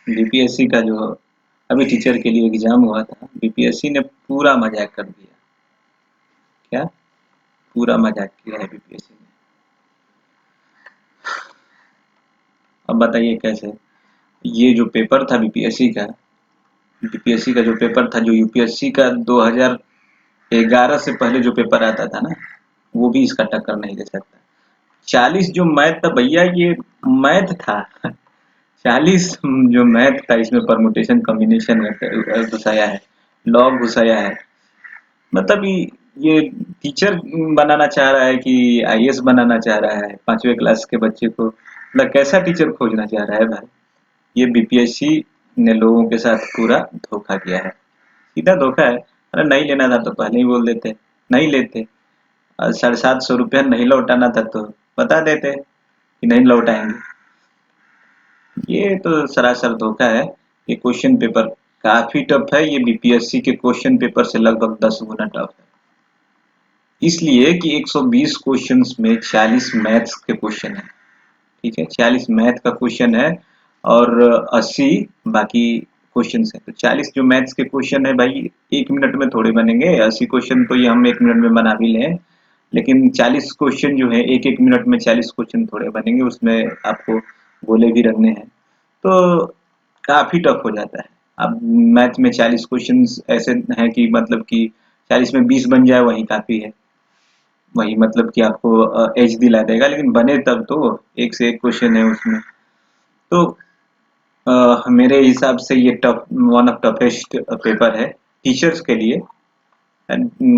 BPSC का जो अभी टीचर के लिए एग्जाम हुआ था, बीपीएससी ने पूरा मजाक कर दिया। क्या? पूरा मजाक किया है बीपीएससी ने। अब बताइए कैसे? ये जो पेपर था बीपीएससी का जो पेपर था, जो यूपीएससी का 2011 से पहले जो पेपर आता था ना, वो भी इसका टक्कर नहीं दे सकता। 40 जो मैथ था भैया, ये मैथ था। 40 जो मैथ था, इसमें परमुटेशन कॉम्बिनेशन घुसाया है, लॉग घुसाया है। मतलब ये टीचर बनाना चाह रहा है कि आईएएस बनाना चाह रहा है 5वीं क्लास के बच्चे को? मतलब कैसा टीचर खोजना चाह रहा है भाई? ये बीपीएससी ने लोगों के साथ पूरा धोखा किया है, सीधा धोखा है। अरे नहीं लेना था तो पहले ही बोल देते, नहीं लेते। 750 रुपया नहीं लौटाना था तो बता देते कि नहीं लौटाएंगे। ये तो सरासर धोखा है। ये क्वेश्चन पेपर काफी टफ है, ये बीपीएससी के क्वेश्चन पेपर से लगभग 10 गुना टफ है। इसलिए कि 120 क्वेश्चंस में 40 मैथ्स के क्वेश्चन है। ठीक है, 40 मैथ का क्वेश्चन है और 80 बाकी क्वेश्चंस है। तो 40 जो मैथ्स के क्वेश्चन है भाई, 1 मिनट में थोड़े बनेंगे। 80 क्वेश्चन तो ये हम 1 मिनट में बना भी लें, लेकिन 40 क्वेश्चन जो है, एक एक मिनट में 40 क्वेश्चन थोड़े बनेंगे, उसमें आपको गोले भी रखने हैं। तो काफी टफ हो जाता है। अब मैथ में 40 क्वेश्चंस ऐसे हैं कि मतलब कि 40 में 20 बन जाए वही काफी है। वही मतलब कि आपको एज दिला देगा, लेकिन बने तब तो एक से एक क्वेश्चन है उसमें। तो मेरे हिसाब से ये tough, one of toughest paper है टीचर्स के लिए।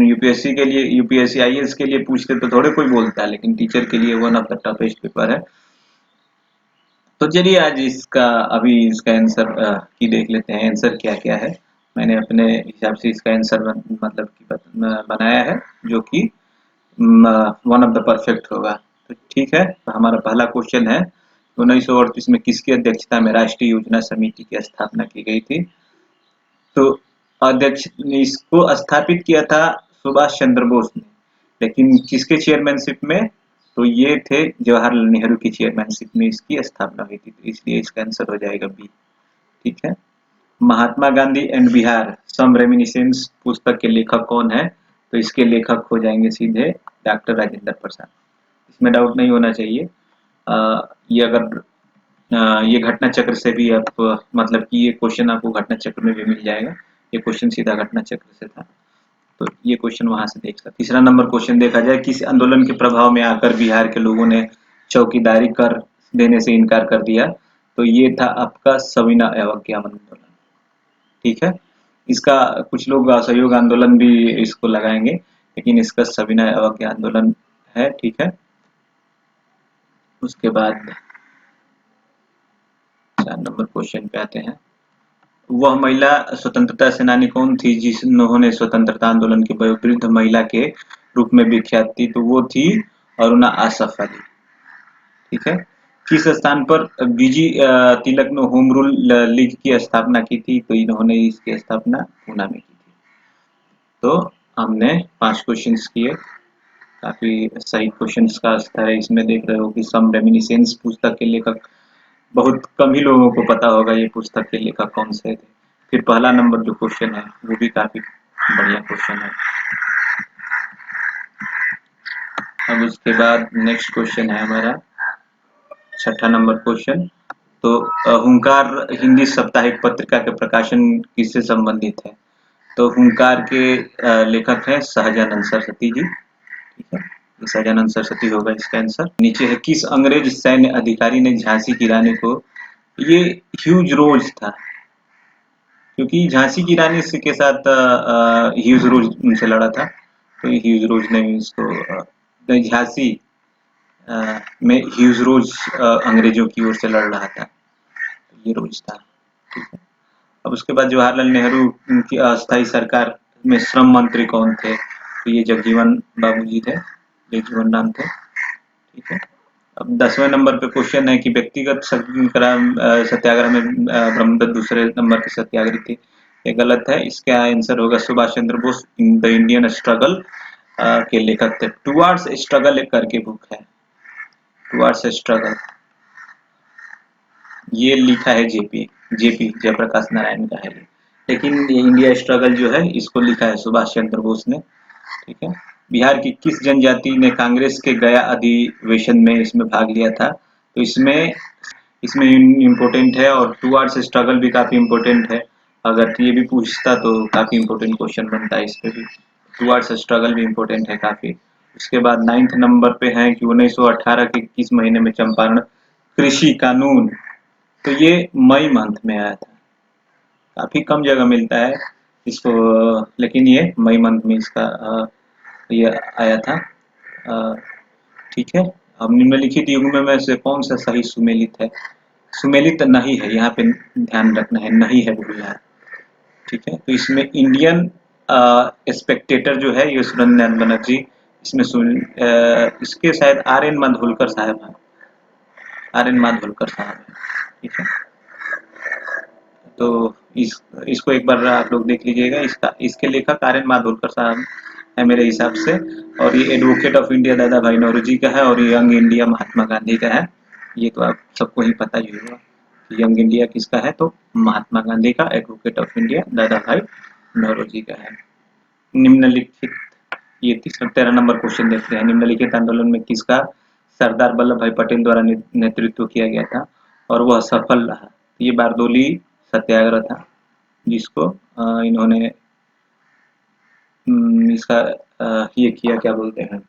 यूपीएससी के लिए, यूपीएससी आईएएस के लिए पूछते तो थोड़े कोई बोलता है, लेकिन टीचर के लिए one of the toughest paper है। तो चलिए आज इसका, अभी इसका आंसर की देख लेते हैं, आंसर क्या क्या है। मैंने अपने हिसाब से इसका आंसर मतलब कि बनाया है, जो कि वन ऑफ द परफेक्ट होगा। तो ठीक है, तो हमारा पहला क्वेश्चन है, 1938 में किसकी अध्यक्षता में राष्ट्रीय योजना समिति की स्थापना की गई थी? तो अध्यक्ष ने इसको स्थापित किया था सुभाष चंद्र बोस ने, लेकिन किसके चेयरमैनशिप में? तो ये थे जवाहरलाल नेहरू की चेयरमैनशिप में इसकी स्थापना हुई थी, तो इसलिए इसका आंसर हो जाएगा बी। ठीक है। Mahatma Gandhi and Bihar some reminiscences पुस्तक के लेखक कौन है? तो इसके लेखक हो जाएंगे सीधे डॉक्टर राजेंद्र प्रसाद। इसमें डाउट नहीं होना चाहिए। ये अगर ये घटना चक्र से भी आप मतलब कि ये क्वेश्चन आपको घटना चक्र में भी मिल जाएगा। ये क्वेश्चन सीधा घटना चक्र से था, तो ये क्वेश्चन वहां से देख सकते। तीसरा नंबर क्वेश्चन देखा जाए, किस आंदोलन के प्रभाव में आकर बिहार के लोगों ने चौकीदारी कर देने से इनकार कर दिया? तो ये था आपका सविनय अवज्ञा आंदोलन। ठीक है। इसका कुछ लोग असहयोग आंदोलन भी इसको लगाएंगे, लेकिन इसका सविनय अवज्ञा आंदोलन है। ठीक है। उसके बाद 4 नंबर क्वेश्चन पे आते हैं। वह महिला स्वतंत्रता सेनानी कौन थी जिन्होंने स्वतंत्रता आंदोलन के वयोवृद्ध महिला के रूप में विख्यात थी? तो वो थी अरुणा आसफ अली। ठीक है। किस स्थान पर बीजी तिलक ने होम रूल लीग की स्थापना की थी? तो इन्होंने इसकी स्थापना पूना में की थी। तो हमने 5 क्वेश्चंस किए, काफी सही क्वेश्चंस का स्तर है। इसमें देख रहे हो कि सम रेमिनिसेंस पुस्तक के लेखक, बहुत कम ही लोगों को पता होगा ये पुस्तक के लेखक कौन से थे। फिर पहला नंबर जो क्वेश्चन है वो भी काफी बढ़िया क्वेश्चन है। अब उसके बाद नेक्स्ट क्वेश्चन है हमारा 6ठा नंबर क्वेश्चन। तो हुंकार हिंदी साप्ताहिक पत्रिका के प्रकाशन किससे संबंधित है? तो हुंकार के लेखक हैं सहजानंद सरस्वती जी। ठीक है, ये सहजानंद सरस्वती होगा इसका आंसर। नीचे है, किस अंग्रेज सैन्य अधिकारी ने झांसी की रानी को? ये ह्यूज रोज था, क्योंकि झांसी की रानी के साथ ह्यूज रोज उनसे लड़ा था। तो ये ह्यूज रोज ने इसको झांसी में ह्यूज रोज अंग्रेजों की ओर से लड़ रहा था, ये रोज था। ठीक है। अब उसके बाद जवाहरलाल नेहरू की अस्थायी सरकार में श्रम मंत्री कौन थे? तो ये जगजीवन बाबू जी थे, जगजीवन राम थे। ठीक है। अब 10वें नंबर पे क्वेश्चन है कि व्यक्तिगत सत्याग्रह में ब्रह्मदत्त दूसरे नंबर के सत्याग्रही थे। ये गलत है, इसका आंसर होगा Subhash Chandra Bose the Indian struggle के लेखक थे। टुवर्ड्स स्ट्रगल एक करके बुक है, टुवर्ड्स स्ट्रगल। ये लिखा है जेपी, जेपी जयप्रकाश नारायण का है ये। लेकिन ये इंडिया स्ट्रगल जो है इसको लिखा है सुभाष चंद्र बोस ने। ठीक है। बिहार की किस जनजाति ने कांग्रेस के गया अधिवेशन में इसमें भाग लिया था? तो इसमें इसमें इम्पोर्टेंट है, और टुवर्ड्स स्ट्रगल भी काफी इम्पोर्टेंट है। अगर ये भी पूछता तो काफी इम्पोर्टेंट क्वेश्चन बनता है इस पे भी। टुवर्ड्स स्ट्रगल भी इम्पोर्टेंट है काफी। उसके बाद 9th नंबर पे है कि 1918 के किस महीने में चंपारण कृषि कानून? तो ये मई मंथ में आया था। काफी कम जगह मिलता है इसको, लेकिन ये मई मंथ में इसका ये आया था। अ, ठीक है। अब निम्नलिखित युग्म में से कौन सा सही सुमेलित है? सुमेलित नहीं है, यहाँ पे ध्यान रखना है, नहीं है भूलना है। ठीक है। तो इसमें इंडियन स्पेक्टेटर जो है ये सुरेंद्र बनर्जी, इसमें इसके शायद आर एन माधोलकर साहब हैं, आर एन माधोलकर साहब हैं। ठीक है। तो इसको एक बार आप लोग देख लीजिएगा, इसका इसके लेखक आर एन माधोलकर साहब है मेरे हिसाब से। और ये एडवोकेट ऑफ इंडिया दादा भाई नौरोजी का है, और ये यंग इंडिया महात्मा गांधी का है। ये तो आप सबको ही पता ही होगा कि यंग इंडिया किसका है, तो महात्मा गांधी का, एडवोकेट ऑफ इंडिया दादा भाई नौरोजी का है। निम्नलिखित, ये 13 नंबर क्वेश्चन देखते हैं। निम्नलिखित आंदोलन में किसका सरदार वल्लभ भाई पटेल द्वारा नेतृत्व किया गया था और वह सफल रहा? ये बारदोली सत्याग्रह था, जिसको इन्होंने इसका ये किया, क्या बोलते हैं,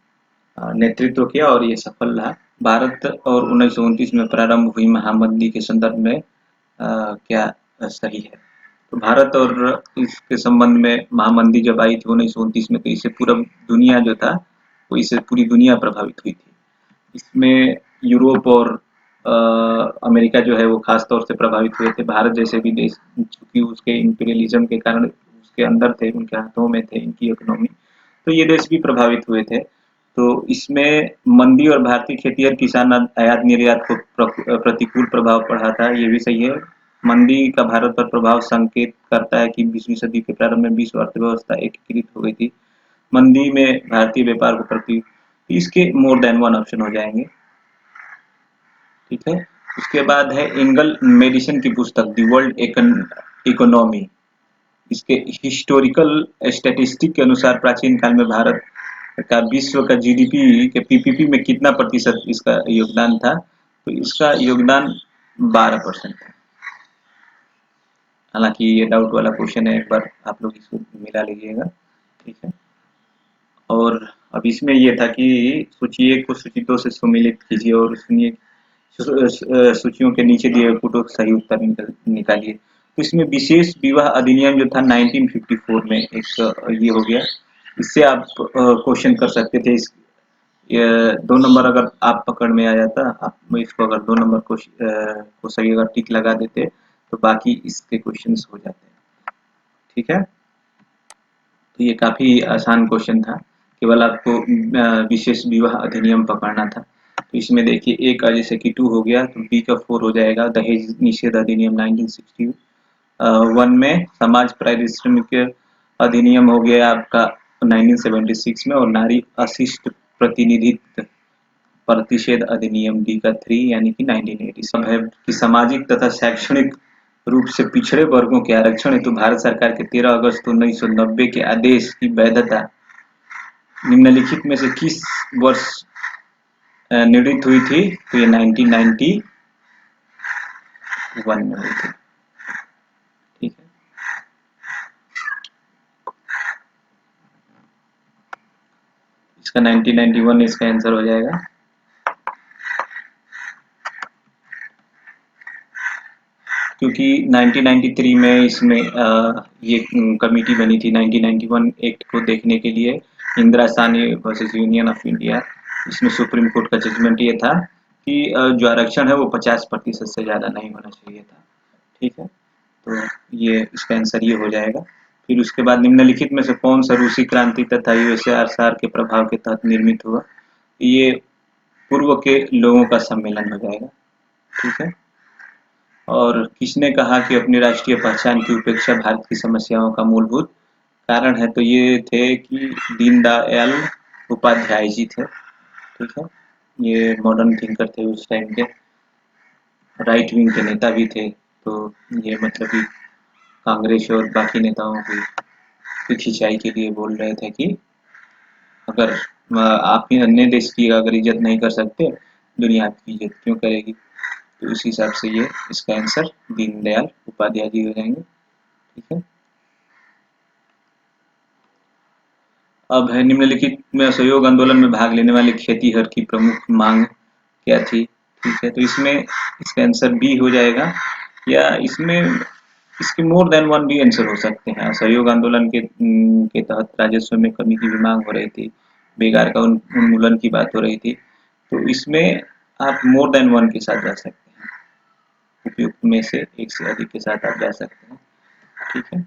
नेतृत्व किया, और ये सफल रहा। भारत और 1929 में प्रारंभ हुई महामंदी के संदर्भ में क्या सही है? तो भारत और इसके संबंध में महामंदी जब आई थी 1929 में, तो इससे पूरा दुनिया जो था वो, इससे पूरी दुनिया प्रभावित हुई थी। इसमें यूरोप और अमेरिका जो है वो खास तौर से प्रभावित हुए थे। भारत जैसे भी देश, चूंकि उसके इंपीरियलिज्म के कारण उसके अंदर थे, उनके हाथों में थे इनकी इकोनॉमी, तो ये देश भी प्रभावित हुए थे। तो इसमें मंदी और भारतीय खेतिहर किसान आयात निर्यात को प्रतिकूल प्रभाव पड़ा था, ये भी सही है। मंदी का भारत पर प्रभाव संकेत करता है कि 20वीं सदी के प्रारंभ में विश्व अर्थव्यवस्था एकीकृत हो गई थी। मंदी में भारतीय व्यापार को प्रति, इसके मोर देन वन ऑप्शन हो जाएंगे। ठीक है। उसके बाद है एंगल मेडिसन की पुस्तक दी वर्ल्ड इकोनॉमी, इसके हिस्टोरिकल स्टैटिस्टिक के अनुसार प्राचीन काल में भारत का विश्व का जीडीपी के पीपीपी में कितना प्रतिशत इसका योगदान था? तो इसका योगदान 12% है। हालांकि ये डाउट वाला क्वेश्चन है, एक बार आप लोग इसको मिला लीजिएगा। ठीक है। और अब इसमें ये था कि सूची एक को सूची दो से सम्मिलित कीजिए और सुनिए, सूचियों के नीचे दिए हुए फोटो सही उत्तर निकालिए। तो इसमें विशेष विवाह अधिनियम जो था 1954 में एक ये हो गया। इससे आप क्वेश्चन कर सकते थे। ये 2 नंबर अगर आप पकड़ में आ जाता, आप इसको अगर 2 नंबर को सही अगर टिक लगा देते, तो बाकी इसके क्वेश्चंस हो जाते हैं। ठीक है। तो ये काफी आसान क्वेश्चन था, केवल आपको विशेष विवाह अधिनियम पकड़ना था। तो इसमें देखिए ए का जैसे कि 2 हो गया, तो बी का 4 हो जाएगा। दहेज निषेध अधिनियम 1961 में। समाज पारिश्रमिक अधिनियम हो गया आपका 1976 में। और नारी अशिष्ट प्रतिनिधित्व प्रतिषेध अधिनियम डी का 3 यानी कि 1987 है कि सामाजिक तथा शैक्षणिक रूप से पिछड़े वर्गों के आरक्षण हेतु भारत सरकार के 13 अगस्त 1990 के आदेश की वैधता निम्नलिखित में से किस वर्ष निर्णित हुई थी? तो ये 1991 में हुई थी। ठीक है। इसका 1991 इसका आंसर हो जाएगा। क्योंकि 1993 में इसमें ये कमेटी बनी थी 1991 एक्ट को देखने के लिए, Indira Sahni versus union of India. इसमें सुप्रीम कोर्ट का जजमेंट ये था कि जो आरक्षण है वो 50% से ज्यादा नहीं होना चाहिए था। ठीक है। तो ये इसका आंसर ये हो जाएगा। फिर उसके बाद निम्नलिखित में से कौन सा रूसी क्रांति तथा यूएसएसआर के प्रभाव के तहत निर्मित हुआ? ये पूर्व के लोगों का सम्मेलन हो जाएगा। ठीक है। और किसने कहा कि अपनी राष्ट्रीय पहचान की उपेक्षा भारत की समस्याओं का मूलभूत कारण है? तो ये थे कि दीनदयाल उपाध्याय जी थे। ठीक है। ये मॉडर्न थिंकर थे उस टाइम के। राइट विंग के नेता भी थे। तो ये मतलब कि कांग्रेस और बाकी नेताओं की खिंचाई के लिए बोल रहे थे कि अगर आप ही अन्य देश की अगर इज्जत नहीं कर सकते, दुनिया आपकी इज्जत क्यों करेगी। तो उस हिसाब से ये इसका आंसर दीनदयाल उपाध्याय जी हो जाएंगे। ठीक है। अब है निम्नलिखित में असहयोग आंदोलन में भाग लेने वाले खेतीहर की प्रमुख मांग क्या थी। ठीक है, तो इसमें इसका आंसर बी हो जाएगा, या इसमें इसके मोर देन वन भी आंसर हो सकते हैं। असहयोग आंदोलन के तहत राजस्व में कमी की भी मांग हो रही थी, बेकार का उन्मूलन की बात हो रही थी। तो इसमें आप मोर देन वन के साथ जा सकते हैं, उपयुक्त में से एक से अधिक के साथ आप जा सकते हैं। ठीक है।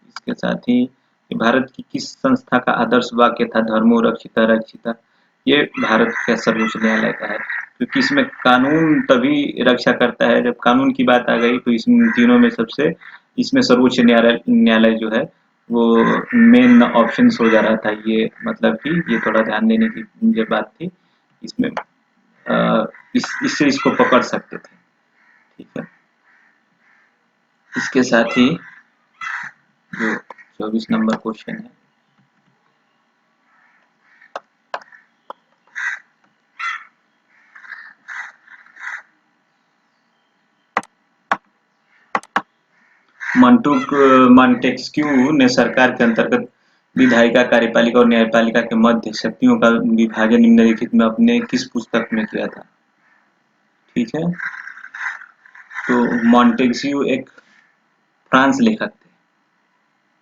इसके साथ ही भारत की किस संस्था का आदर्श वाक्य था धर्मो रक्षिता रक्षिता। ये भारत का सर्वोच्च न्यायालय का है, क्योंकि इसमें कानून तभी रक्षा करता है, जब कानून की बात आ गई तो इसमें तीनों में सबसे इसमें सर्वोच्च न्यायालय जो है वो मेन ऑप्शन हो जा रहा था। ये मतलब कि ये थोड़ा ध्यान देने की जो बात थी इसमें, इससे इसको पकड़ सकते थे। ठीक है। इसके साथ ही जो 24 नंबर क्वेश्चन है, मॉन्टेस्क्यू ने सरकार के अंतर्गत विधायिका, कार्यपालिका और न्यायपालिका के मध्य शक्तियों का विभाजन निम्नलिखित में अपने किस पुस्तक में किया था। ठीक है। तो मॉन्टेस्क्यू एक फ्रांस लेखक थे।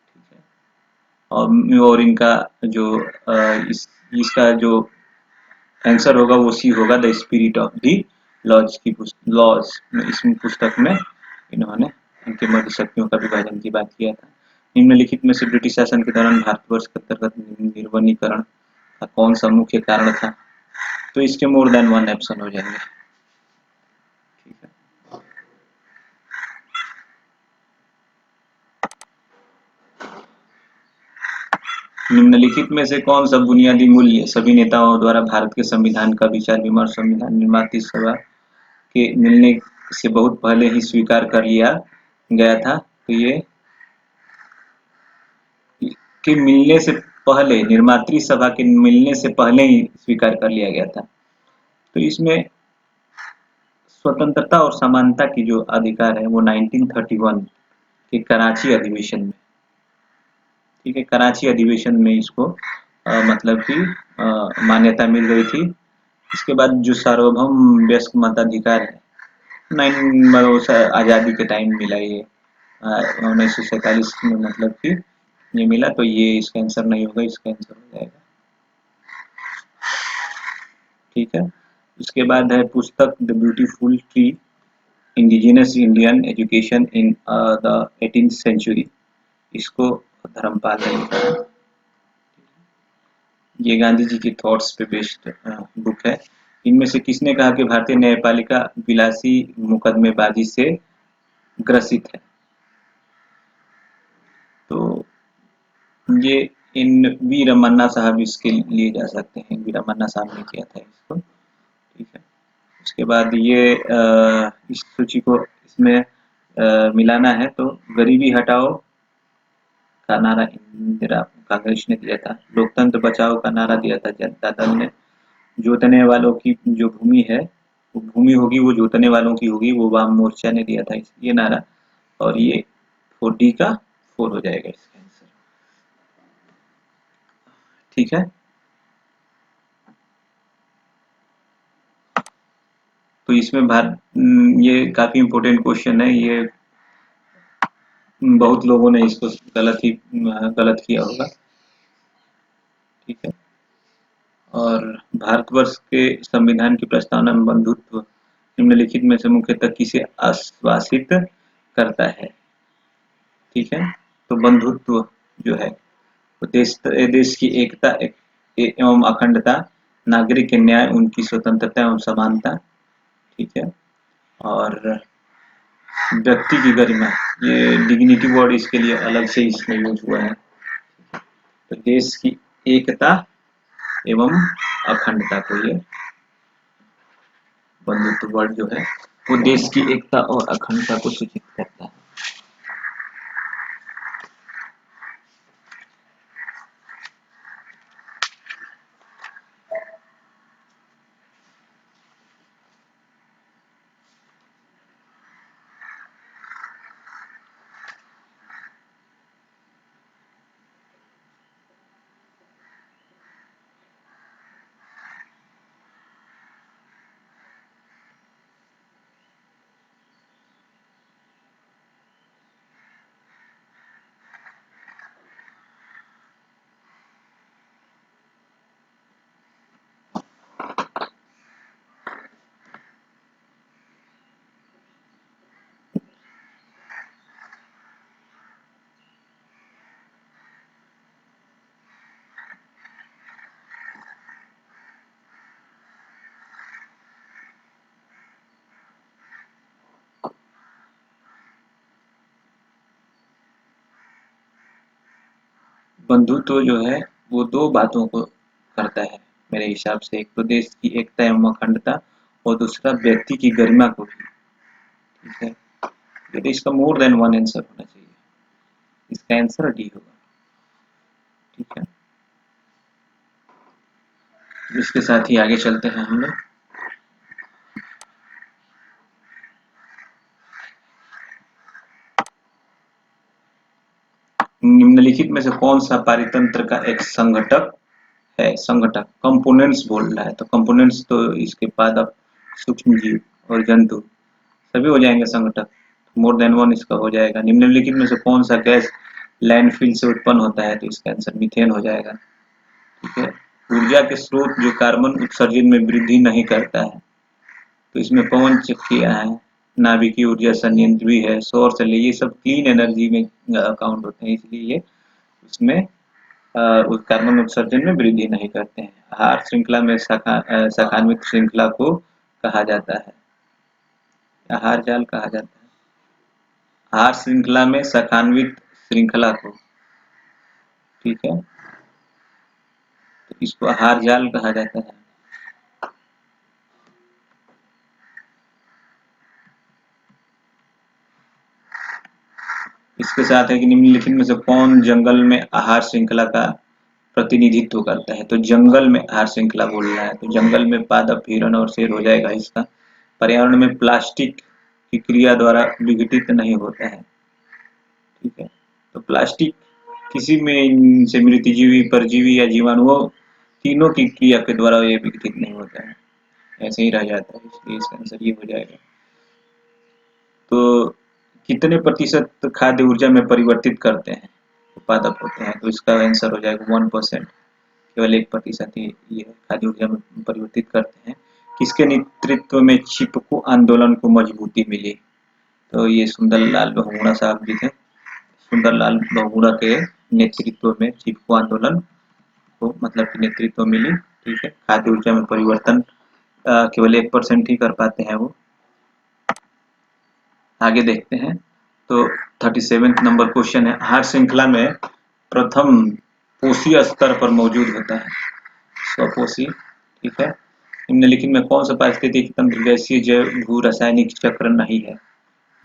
ठीक है। और इनका जो इसका जो आंसर होगा वो सी होगा, the spirit of the laws. इस पुस्तक में इन्होंने इनके मध्य शक्तियों का विभाजन की बात किया था। निम्नलिखित में से ब्रिटिश शासन के दौरान भारतवर्ष के अंतर्गत निर्वनीकरण का कौन सा मुख्य कारण था। तो इसके मोर देन वन ऑप्शन हो जाएंगे। ठीक है। निम्नलिखित में से कौन सा बुनियादी मूल्य सभी नेताओं द्वारा भारत के संविधान का विचार विमर्श संविधान निर्माती सभा के मिलने से बहुत पहले ही स्वीकार कर लिया गया था। तो ये के मिलने से पहले, निर्मात्री सभा के मिलने से पहले ही स्वीकार कर लिया गया था। तो इसमें स्वतंत्रता और समानता की जो अधिकार है वो 1931 के कराची अधिवेशन में, ठीक है, कराची अधिवेशन में इसको मतलब कि मान्यता मिल गई थी। इसके बाद जो सार्वभौम वयस्क मताधिकार है, आज़ादी के टाइम मिला ये 1947 में, मतलब कि ये मिला। तो ये इसका आंसर नहीं होगा, इसका आंसर हो जाएगा। ठीक है। उसके बाद है पुस्तक the beautiful tree, indigenous Indian education in the 18th century. इसको धर्मपाल ने लिखा है। ये गांधी जी की थॉट्स पे बेस्ड बुक है। इनमें से किसने कहा कि भारतीय न्यायपालिका विलासी मुकदमेबाजी से ग्रसित है। तो ये इन वी रमन्ना साहब इसके लिए जा सकते हैं, वी रमन्ना साहब ने किया था इसको। ठीक है। उसके बाद ये इस सूची को इसमें मिलाना है, तो गरीबी हटाओ का नारा इंदिरा कांग्रेस ने दिया था। लोकतंत्र बचाओ का नारा दिया था जनता दल ने। जोतने वालों की जो भूमि है वो भूमि होगी, वो जोतने वालों की होगी, वो वाम मोर्चा ने दिया था ये नारा। और ये 4D का 4 हो जाएगा इसका आंसर। ठीक है। तो इसमें ये काफी इंपॉर्टेंट क्वेश्चन है, ये बहुत लोगों ने इसको गलत किया होगा। ठीक है। और भारतवर्ष के संविधान की प्रस्तावना में बंधुत्व निम्नलिखित में से मुख्यतः किसे आश्वासित करता है। ठीक है। तो बंधुत्व जो है वो देश की एकता एवं अखंडता, नागरिक के न्याय, उनकी स्वतंत्रता एवं समानता। ठीक है। और व्यक्ति की गरिमा, ये डिग्निटी वर्ड इसके लिए अलग से इसमें यूज हुआ है। तो देश की एकता, एवं अखंडता को ये बंधुत्व वर्ड जो है वो देश की एकता और अखंडता को सूचित करता है। बंधुत्व जो है वो दो बातों को करता है मेरे हिसाब से। एक तो देश की एकता एवं अखंडता और दूसरा व्यक्ति की गरिमा को भी। ठीक है, तो इसका मोर देन वन आंसर होना चाहिए। इसका आंसर डी होगा। ठीक है, इसके साथ ही आगे चलते हैं हम लोग। निम्नलिखित में से कौन सा पारितंत्र का एक संघटक है? संघटक कंपोनेंट्स बोल रहा है, तो कंपोनेंट्स तो इसके बाद अब सूक्ष्म जीव और जंतु सभी हो जाएंगे संघटक। मोर देन वन इसका हो जाएगा। निम्नलिखित में से कौन सा गैस लैंडफिल से उत्पन्न होता है? तो इसका आंसर मीथेन हो जाएगा। ठीक है, ऊर्जा के स्रोत जो कार्बन उत्सर्जन में वृद्धि नहीं करता है, तो इसमें पवन चक्कियां है, नाभिकीय ऊर्जा संयंत्र भी है, सौर सेल, ये सब क्लीन एनर्जी में अकाउंट होते हैं, इसलिए ये उसमें कार्बन उत्सर्जन में वृद्धि नहीं करते हैं। आहार श्रृंखला में शाखान्वित श्रृंखला को कहा जाता है। आहार जाल कहा जाता है। आहार श्रृंखला में शाखान्वित श्रृंखला को, ठीक है, तो इसको आहार जाल कहा जाता है। इसके साथ है कि निम्नलिखित में से कौन जंगल में आहार श्रृंखला का प्रतिनिधित्व करता है? तो जंगल में आहार श्रृंखला बोल रहा है, तो जंगल में पादप, हिरण और शेर हो जाएगा इसका। पर्यावरण में प्लास्टिक की क्रिया द्वारा विघटित नहीं होता है। ठीक है, तो प्लास्टिक किसी में से मृतजीवी, परजीवी या जीवाणुओं तीनों की क्रिया के द्वारा ये विघटित नहीं होता है, ऐसे ही रह जाता है, इसलिए इसका आंसर ये हो जाएगा। तो कितने प्रतिशत खाद्य ऊर्जा में परिवर्तित करते हैं उत्पादक होते हैं? तो इसका आंसर हो जाएगा 1%। केवल 1% ही ये खाद्य ऊर्जा में परिवर्तित करते हैं। किसके नेतृत्व में चिपको आंदोलन को मजबूती मिली? तो ये सुंदरलाल बहुगुणा साहब जी थे। सुंदरलाल बहुगुणा के नेतृत्व में चिपको आंदोलन को मतलब की नेतृत्व मिली। ठीक है, खाद्य ऊर्जा में परिवर्तन केवल 1% ही कर पाते हैं वो। आगे देखते हैं, तो 37 नंबर क्वेश्चन है, आहार श्रृंखला में प्रथम पोषी स्तर पर मौजूद होता है स्वपोषी। ठीक है, निम्नलिखित में कौन सा पारिस्थितिक तंत्र गैसीय जैव भू रासायनिक चक्र नहीं है?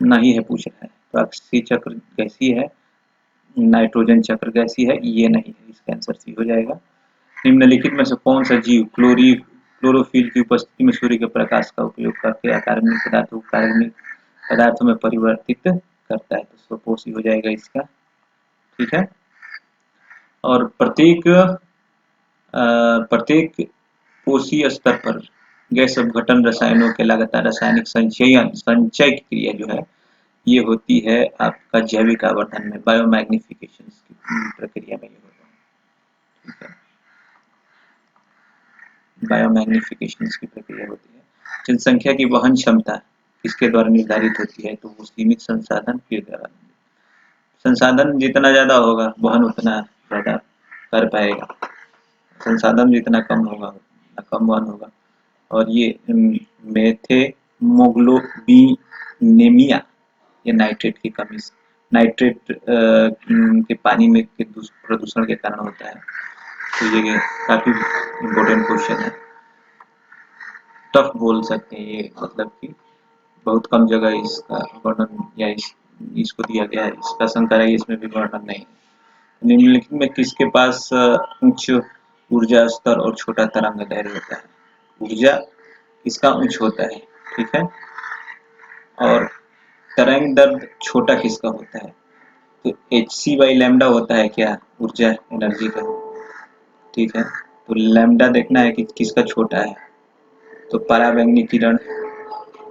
नहीं है पूछ रहा है, तो अक्षीय चक्र गैसीय है, नाइट्रोजन चक्र गैसीय है, ये नहीं है, इसका आंसर सी हो जाएगा। निम्नलिखित में से कौन सा जीव क्लोरोफिल की उपस्थिति में सूर्य के प्रकाश का उपयोग करके अकार्बनिक पदार्थों को कार्बनिक पदार्थों में परिवर्तित करता है? तो स्वपोषी हो जाएगा इसका। ठीक है, और प्रत्येक कोशीय स्तर पर गैस अपघटन रसायनों के लगातार रासायनिक संचय की क्रिया जो है ये होती है आपका जैविक आवर्धन में, बायोमैग्निफिकेशन की प्रक्रिया में ये होता है। ठीक है, बायोमैग्निफिकेशन की प्रक्रिया होती है। जनसंख्या की वहन क्षमता किसके द्वारा निर्धारित होती है? तो वो सीमित संसाधन के द्वारा। संसाधन जितना ज्यादा होगा वहन उतना ज्यादा कर पाएगा, संसाधन जितना कम होगा उतना कम वहन होगा। और ये मेथेमोग्लोबिनेमिया ये नाइट्रेट की कमी, नाइट्रेट के पानी में के प्रदूषण के कारण होता है। तो ये काफी इम्पोर्टेंट क्वेश्चन है, टफ बोल सकते हैं ये, मतलब कि बहुत कम जगह इसका वर्णन या इसको दिया गया है। इसका शंकर है, इसमें भी वर्णन नहीं है। निम्नलिखित में किसके पास उच्च ऊर्जा स्तर और छोटा तरंग दैर्घ्य होता है? ऊर्जा इसका उच्च होता है, ठीक है, और तरंग दैर्घ्य छोटा किसका होता है? तो hc/लैम्डा होता है क्या, ऊर्जा एनर्जी का, ठीक है। तो लैम्डा देखना है कि किसका छोटा है, तो पराबैंगनी किरण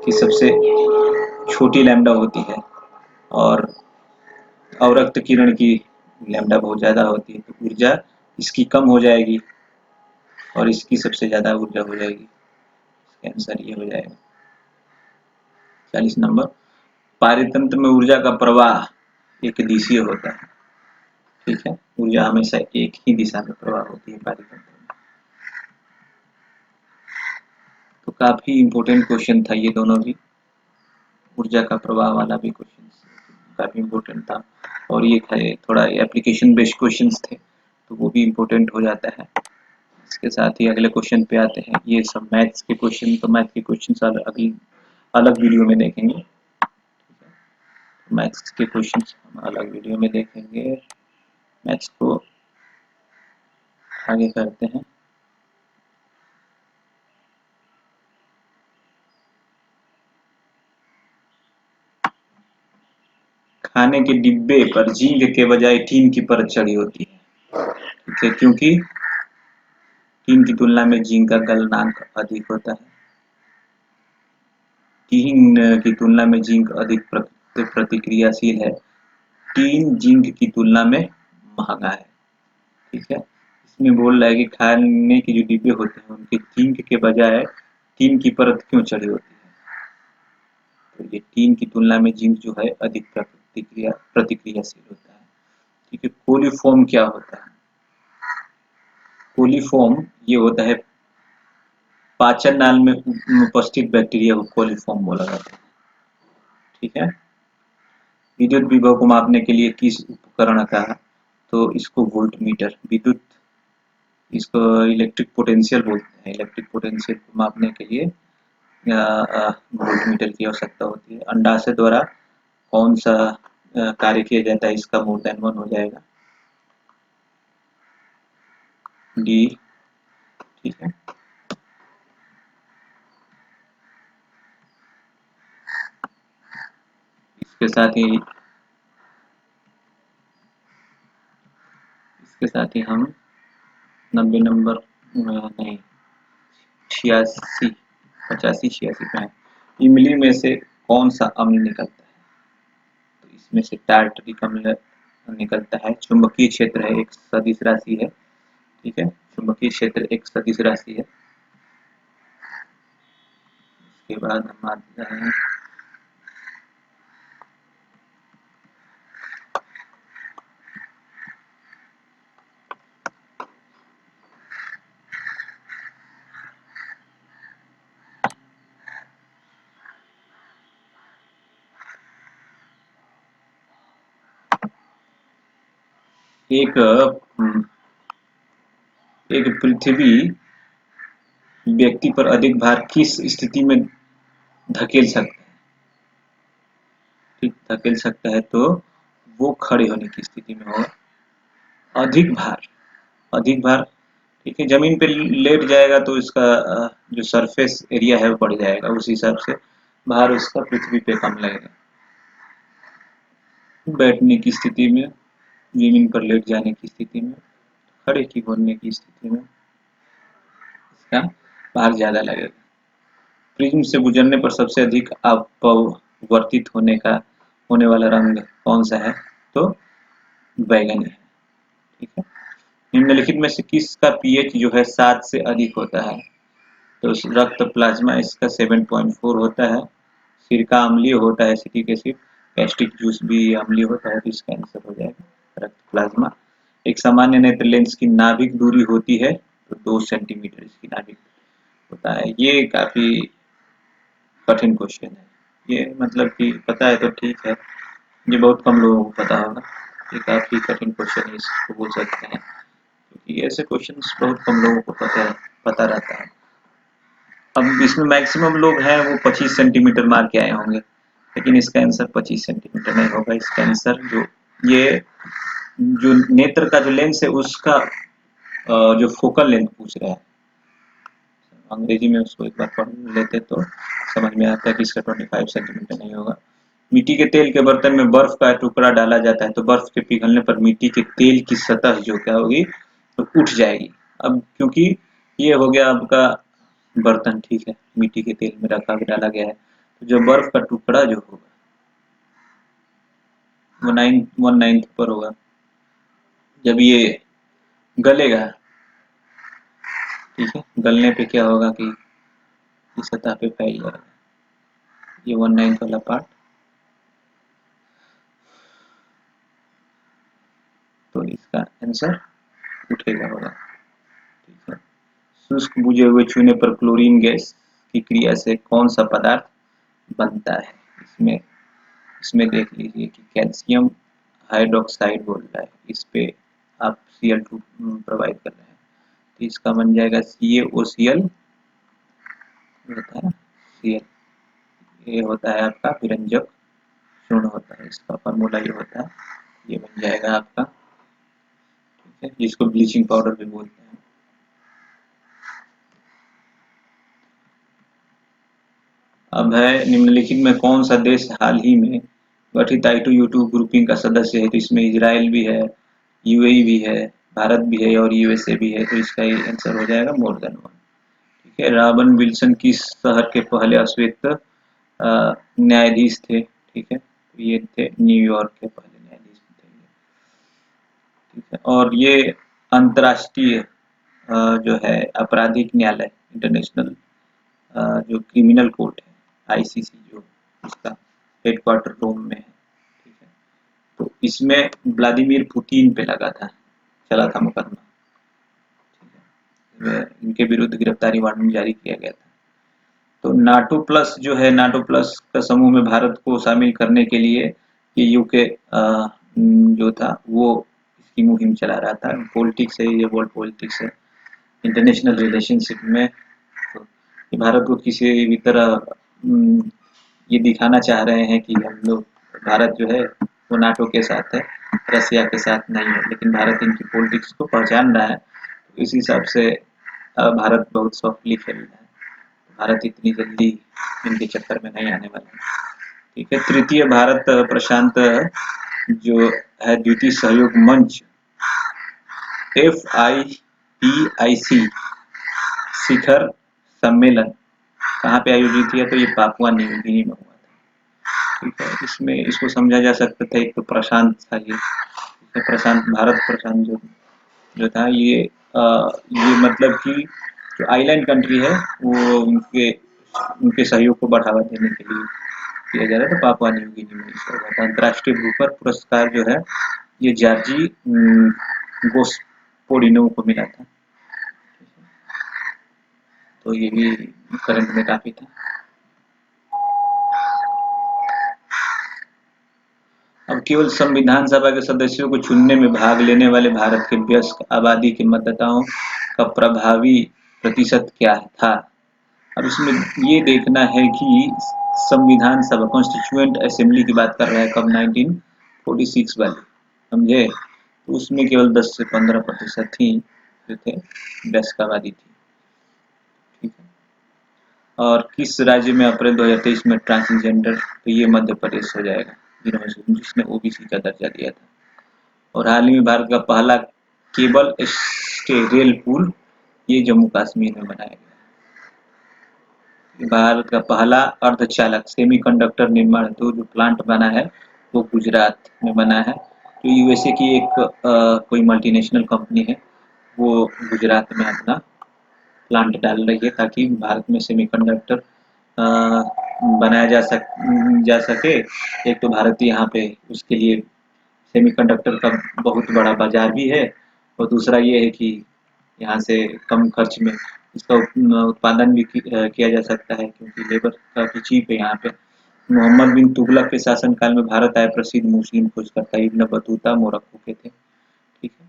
की सबसे छोटी लैम्डा होती है, और अवरक्त किरण की लैम्डा बहुत ज्यादा होती है, तो ऊर्जा इसकी कम हो जाएगी और इसकी सबसे ज्यादा ऊर्जा हो जाएगी। इसका आंसर ये हो जाएगा 40 नंबर। पारितंत्र में ऊर्जा का प्रवाह एक दिशीय होता है, ठीक है, ऊर्जा हमेशा एक ही दिशा में प्रवाह होती है पारितंत्र में। तो काफी इंपोर्टेंट क्वेश्चन था ये दोनों भी, ऊर्जा का प्रवाह वाला भी क्वेश्चन काफी इंपोर्टेंट था, और ये थोड़ा एप्लीकेशन बेस्ड क्वेश्चंस थे, तो वो भी इंपोर्टेंट हो जाता है। इसके साथ ही अगले क्वेश्चन पे आते हैं, ये सब मैथ्स के क्वेश्चन, तो मैथ के क्वेश्चन अगली अलग वीडियो में देखेंगे, मैथ्स के क्वेश्चन हम अलग वीडियो में देखेंगे। मैथ्स को आगे करते हैं। खाने के डिब्बे पर जिंक के बजाय टीन की परत चढ़ी होती है, ठीक है, क्योंकि टीन की तुलना में जिंक का गलनांक अधिक होता है। टीन की तुलना में जिंक अधिक प्रतिक्रियाशील है। टीन जिंक की तुलना में महंगा है, ठीक है। इसमें बोल रहा है कि खाने के जो डिब्बे होते हैं उनके जिंक के बजाय टीन की परत क्यों चढ़ी होती है? तो ये टीन की तुलना में जिंक जो है अधिक प्रतिक्रियाशील होता है, ठीक है। कोलिफॉर्म क्या होता है? कोलिफॉर्म ये होता है पाचन नाल में उपस्थित बैक्टीरिया को कोलिफॉर्म बोला जाता है, ठीक है। विद्युत विभव को मापने के लिए किस उपकरण का, तो इसको वोल्ट मीटर, विद्युत, इसको इलेक्ट्रिक पोटेंशियल बोलते हैं। इलेक्ट्रिक पोटेंशियल को मापने के लिए वोल्ट मीटर की आवश्यकता होती है। अंडाशय द्वारा कौन सा कार्य किया जाता है, इसका मोर देन 1 हो जाएगा, डी, ठीक है। इसके साथ ही हम 90 नंबर नहीं 86 85 86 पे हैं। इमली में से कौन सा अम्ल निकलता है? तो इसमें से टार्टरिक अम्ल निकलता है। चुंबकीय क्षेत्र है, एक सदिश राशि है, ठीक है, चुंबकीय क्षेत्र एक सदिश राशि है। इसके बाद हम आते हैं एक एक पृथ्वी व्यक्ति पर अधिक भार किस स्थिति में धकेल सकता है? ठीक, धकेल सकता है तो वो खड़े होने की स्थिति में होगा। अधिक भार, अधिक भार, ठीक है, जमीन पे लेट जाएगा तो इसका जो सरफेस एरिया है वो बढ़ जाएगा, उस हिसाब से भार उसका पृथ्वी पे कम लगेगा। बैठने की स्थिति में, जमीन पर लेट जाने की स्थिति में, खड़े की होने की स्थिति में इसका भार ज्यादा लगेगा। प्रिज्म से गुजरने पर सबसे अधिक अपवर्तित होने वाला रंग कौन सा है? तो बैगनी है, ठीक है। निम्नलिखित में से किसका पीएच जो है 7 से अधिक होता है? तो रक्त प्लाज्मा इसका 7.4 होता है। सिरका अम्लीय होता है, एसिटिक एसिड। गैस्ट्रिक जूस भी अम्लीय होता है, तो इसका आंसर हो जाएगा रक्त प्लाज्मा। एक सामान्य नेत्र लेंस की नाभिक दूरी होती है, तो 2 सेंटीमीटर इसकी नाभिक होता है। ये काफी कठिन क्वेश्चन है, ये मतलब कि पता है तो ठीक है, ये बहुत कम लोगों को पता होगा। ये काफी कठिन क्वेश्चन है, इसको बोल सकते हैं, ये ऐसे क्वेश्चंस बहुत कम लोगों को पता रहता है। अब इसमें मैक्सिमम लोग हैं वो 25 सेंटीमीटर मार के आए होंगे, लेकिन इसका आंसर 25 सेंटीमीटर नहीं होगा। इसका आंसर जो नेत्र का जो लेंस है उसका जो फोकल लेंथ पूछ रहा है, अंग्रेजी में उसको एक बार पढ़ लेते तो समझ में आता है कि इसका 25 सेंटीमीटर नहीं होगा। मिट्टी के तेल के बर्तन में बर्फ का टुकड़ा डाला जाता है तो बर्फ के पिघलने पर मिट्टी के तेल की सतह जो क्या होगी तो उठ जाएगी। अब क्योंकि ये हो गया आपका बर्तन, ठीक है, मिट्टी के तेल में रखा डाला गया है, तो जो बर्फ का टुकड़ा जो होगा वो 1/9 पर होगा। जब ये गलेगा, ठीक है, गलने पे क्या होगा कि इस सतह पे फैल जाएगा ये 1/9 वाला पार्ट, तो इसका आंसर उठेगा होगा। ठीक है, शुष्क बुझे हुए चूने पर क्लोरीन गैस की क्रिया से कौन सा पदार्थ बनता है? इसमें देख लीजिए कि कैल्शियम हाइड्रोक्साइड बोल रहा है, इस पे आप Cl2 प्रोवाइड कर रहे हैं, तो इसका बन जाएगा CaOCl होता है Cl, ये होता है आपका विरंजक चूर्ण होता है, इसका फॉर्मूला ये होता है, ये बन जाएगा आपका, ठीक है, जिसको ब्लीचिंग पाउडर भी बोलते हैं। अब है निम्नलिखित में कौन सा देश हाल ही में गठित I2U2 ग्रुपिंग का सदस्य है? तो इसमें इजराइल भी है, यूएई भी है, भारत भी है और यूएसए भी है, तो इसका ये आंसर हो जाएगा मोर देन वन। ठीक है, रॉबर्ट विल्सन किस शहर के पहले अश्वेत न्यायाधीश थे? ठीक है, तो ये थे न्यूयॉर्क के पहले न्यायाधीश थे। ठीक है, और ये अंतर्राष्ट्रीय जो है आपराधिक न्यायालय, इंटरनेशनल जो क्रिमिनल कोर्ट है, आईसीसी, जो इसका हेडक्वार्टर रोम में है। ठीक है, तो इसमें व्लादिमीर पुतिन पे चला था मुकदमा। ठीक है, इनके विरुद्ध गिरफ्तारी वारंट जारी किया गया था। तो नाटो प्लस जो है, नाटो प्लस का समूह में भारत को शामिल करने के लिए ये यूके जो था वो इसकी मुहिम चला रहा था। पॉलिटिक्स है, ये वर्ल्ड पॉलिटिक्स है, इंटरनेशनल रिलेशनशिप में तो भारत को किसी भी तरह ये दिखाना चाह रहे हैं कि हम लोग, भारत जो है वो नाटो के साथ है, रसिया के साथ नहीं है, लेकिन भारत इनकी पॉलिटिक्स को पहचान रहा है, तो इस हिसाब से भारत बहुत सॉफ्टली खेल रहा है। भारत इतनी जल्दी इनके चक्कर में नहीं आने वाला है। ठीक है, तृतीय भारत प्रशांत जो है द्वितीय सहयोग मंच FIPIC शिखर सम्मेलन कहाँ पे आयोजित किया? तो ये पापुआ न्यू गिनी में हुआ था। ठीक है, इसमें इसको समझा जा सकता था, एक तो प्रशांत था ये प्रशांत, भारत प्रशांत जो था ये मतलब कि जो आइलैंड कंट्री है वो उनके सहयोग को बढ़ावा देने के लिए किया जा रहा था। पापुआ न्यू गिनी में इसका हुआ था। अंतर्राष्ट्रीय भूपर पुरस्कार जो है ये जॉर्जी गोस्पोडिनो को मिला था, तो ये भी करंट में काफी था। अब केवल संविधान सभा के सदस्यों को चुनने में भाग लेने वाले भारत के वयस्क आबादी के मतदाताओं का प्रभावी प्रतिशत क्या था? अब इसमें ये देखना है कि संविधान सभा, कॉन्स्टिट्यूएंट असेंबली की बात कर रहा है कब, 1946 वाली, समझे? तो उसमें केवल 10 से 15% ही जो थे वयस्क आबादी थी। ठीक है, और किस राज्य में अप्रैल 2023 में ट्रांसजेंडर, तो ये मध्य प्रदेश हो जाएगा, जिसने ओबीसी का दर्जा दिया था। और हाल ही में भारत का पहला केबल स्टे रेल पुल ये जम्मू कश्मीर में बनाया गया। भारत का पहला अर्धचालक सेमीकंडक्टर निर्माण हेतु जो प्लांट बना है वो गुजरात में बना है। जो यूएसए की एक कोई मल्टीनेशनल कंपनी है वो गुजरात में अपना प्लांट डाल रही है ताकि भारत में सेमीकंडक्टर बनाया जा सके। एक तो भारत यहाँ पे उसके लिए सेमीकंडक्टर का बहुत बड़ा बाजार भी है, और दूसरा ये है कि यहाँ से कम खर्च में इसका उत्पादन भी किया जा सकता है, क्योंकि लेबर काफी चीप है यहाँ पे। मोहम्मद बिन तुगलक के शासनकाल में भारत आए प्रसिद्ध मुस्लिम खोजकर्ता इब्न बतूता मोरक्को के थे। ठीक है,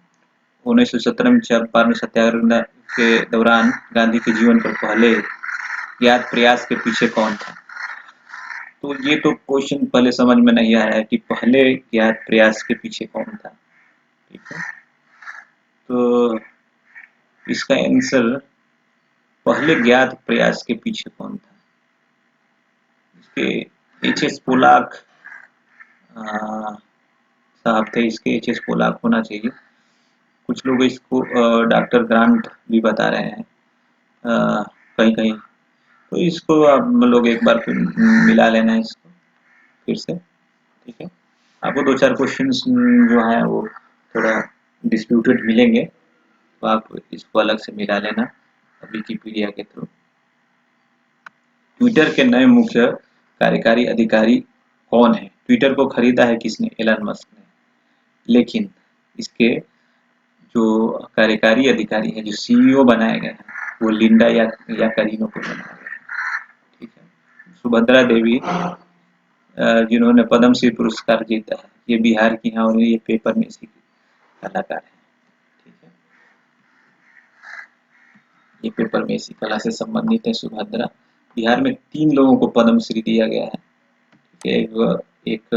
1917 में चंपारण सत्याग्रह के दौरान गांधी के जीवन पर पहले ज्ञात प्रयास के पीछे कौन था? तो ये तो क्वेश्चन पहले समझ में नहीं आया है कि पहले ज्ञात प्रयास के पीछे कौन था। ठीक है, तो इसका आंसर पहले ज्ञात प्रयास के पीछे कौन था, इसके एच.एस. पोलाक साहब थे। इसके एच.एस. पोलाक होना चाहिए। कुछ लोग इसको डॉक्टर ग्रांट भी बता रहे हैं कहीं कहीं, तो इसको आप लोग एक बार फिर मिला लेना है इसको फिर से। ठीक है, आपको दो चार क्वेश्चन जो है वो थोड़ा डिस्प्यूटेड मिलेंगे, तो आप इसको अलग से मिला लेना विकिपीडिया के थ्रू। ट्विटर के नए मुख्य कार्यकारी अधिकारी कौन है? ट्विटर को खरीदा है किसने? एलन मस्क ने। लेकिन इसके जो कार्यकारी अधिकारी है, जो सीईओ बनाए गए हैं, वो लिंडा या करीनो को बनाया गया है। ठीक है, सुभद्रा देवी जिन्होंने पद्म श्री पुरस्कार जीता है, ये बिहार की हैं और ये पेपर में से कलाकार है। ठीक है, ये पेपर में इसी कला से संबंधित है सुभद्रा। बिहार में 3 लोगों को पद्म श्री दिया गया है। एक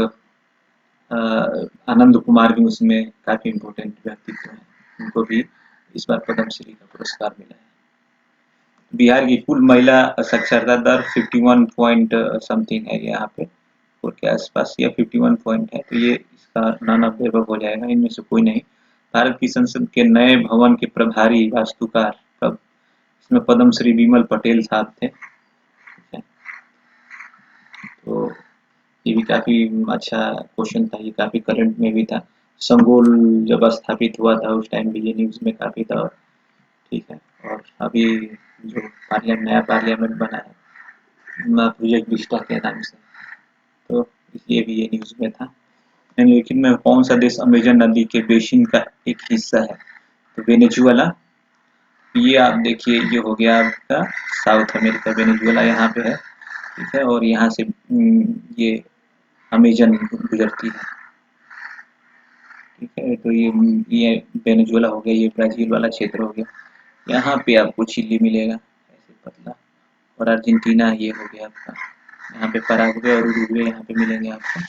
आनंद कुमार भी उसमें काफी इम्पोर्टेंट व्यक्तित्व है, उनको भी इस बार पद्म श्री का पुरस्कार मिला है। बिहार की कुल महिला साक्षरता दर 51 पॉइंट समथिंग है, यहाँ पे 4 के आसपास या 51 पॉइंट है, तो ये इसका नॉन ऑब्जर्वर हो जाएगा, इनमें से कोई नहीं। भारत की संसद के नए भवन के प्रभारी वास्तुकार कब? इसमें पद्म श्री विमल पटेल साहब थे। तो ये भी काफी अच्छा क्वेश्चन था, ये काफी करंट में भी था। संगोल जब स्थापित हुआ था उस टाइम भी ये न्यूज में काफी था। ठीक है, और अभी जो नया पार्लियामेंट बना है प्रोजेक्ट बिस्टा के नाम से, तो ये भी ये न्यूज में था। लेकिन में कौन सा देश अमेजन नदी के बेसिन का एक हिस्सा है? तो वेनेजुएला। ये आप देखिए, ये हो गया आपका साउथ अमेरिका, वेनेजुएला यहाँ पे है। ठीक है, और यहाँ से ये अमेजन गुजरती है। ठीक है, तो ये वेनेजुएला हो गया, ये ब्राजील वाला क्षेत्र हो गया। यहाँ पे आपको चिली मिलेगा ऐसे पतला, और अर्जेंटीना ये हो गया आपका, यहाँ पे पराग्वे और उरुग्वे यहाँ पे मिलेंगे आपको।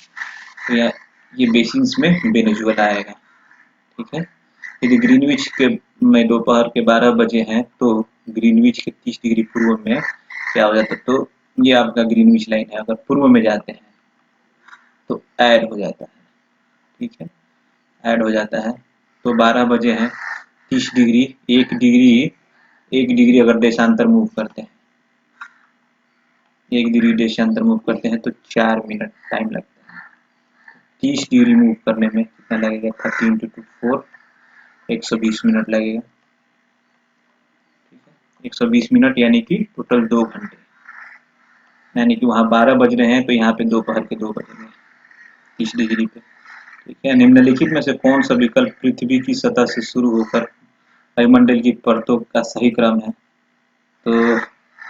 तो ये बेसिन्स में वेनेजुएला आएगा। ठीक है, यदि ग्रीनविच के में दोपहर के 12 बजे हैं तो ग्रीनविच के 30 डिग्री पूर्व में क्या हो जाता है? तो ये आपका ग्रीनविच लाइन है, अगर पूर्व में जाते हैं तो ऐड हो जाता है। ठीक है, ऐड हो जाता है, तो 12 बजे हैं 30 डिग्री, 1 डिग्री अगर देशांतर मूव करते हैं, 1 डिग्री देशांतर मूव करते हैं तो 4 मिनट टाइम लगता है। 30 डिग्री मूव करने में कितना लगेगा? 13 × 4 120 मिनट लगेगा। ठीक है, 120 मिनट यानी कि टोटल 2 घंटे, यानी कि वहाँ 12 बज रहे हैं तो यहाँ पे दोपहर के 2 बजेंगे 30 डिग्री पे। ठीक है, निम्नलिखित में से कौन सा विकल्प पृथ्वी की सतह से शुरू होकर वायुमंडल की परतों का सही क्रम है? तो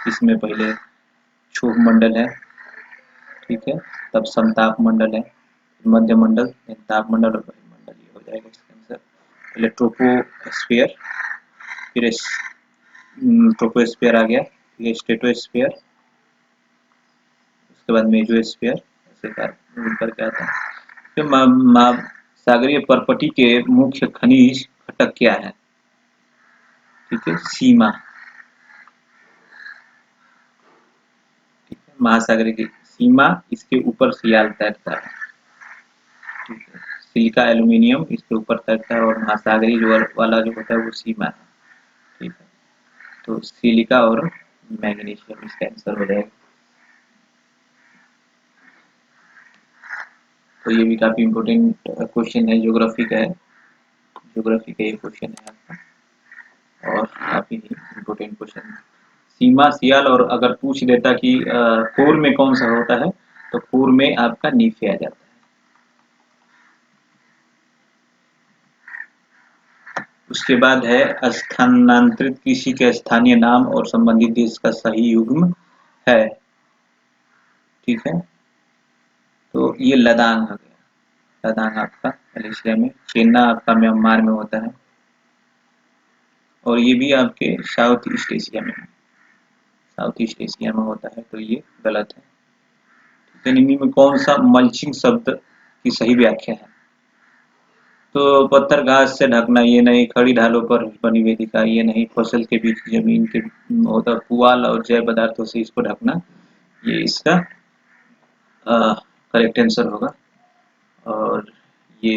इसमें पहले क्षोभ मंडल है, ठीक है, तब समताप मंडल है, मध्य मंडल, तापमंडल और वायुमंडल, ये हो जाएगा इसका आंसर। पहले ट्रोपोस्फियर, फिर ट्रोपोस्फियर आ गया, फिर स्ट्रेटोस्फियर, उसके बाद मेसोस्फियर, ऐसे करके आता है। फिर सागरीय परपटी के मुख्य खनिज घटक क्या है? ठीक है, सीमा। ठीक है, महासागर की सीमा, इसके ऊपर सियाल तैरता है। ठीक है, सिलिका एल्यूमिनियम इसके ऊपर तैरता है, और महासागरी जो वाला जो होता है वो सीमा है। ठीक है, तो सिलिका और मैग्नीशियम इसका आंसर हो जाएगा। तो ये भी काफी इम्पोर्टेंट क्वेश्चन है, ज्योग्राफी का है, ज्योग्राफी का ये क्वेश्चन है आपका, और काफी इम्पोर्टेंट क्वेश्चन है। सीमा, सियाल, और अगर पूछ देता कि कोर में कौन सा होता है, तो कोर में आपका नीफे आ जाता है। उसके बाद है स्थानांतरित कृषि के स्थानीय नाम और संबंधित देश का सही युग्म है। ठीक है, तो ये लदांग आ गया, लदांग आपका मलेशिया में, चेन्नई आपका म्यांमार में होता है। और ये भी आपके साउथ ईस्ट एशिया में, साउथ ईस्ट एशिया में होता है, तो ये गलत है। तो निम्न में कौन सा मल्चिंग शब्द की सही व्याख्या है? तो पत्थर घास से ढकना ये नहीं, खड़ी ढालों पर बनी वेदिका ये नहीं, फसल के बीच जमीन के होता पुआल और जैव पदार्थों से इसको ढकना, ये इसका करेक्ट आंसर होगा। और ये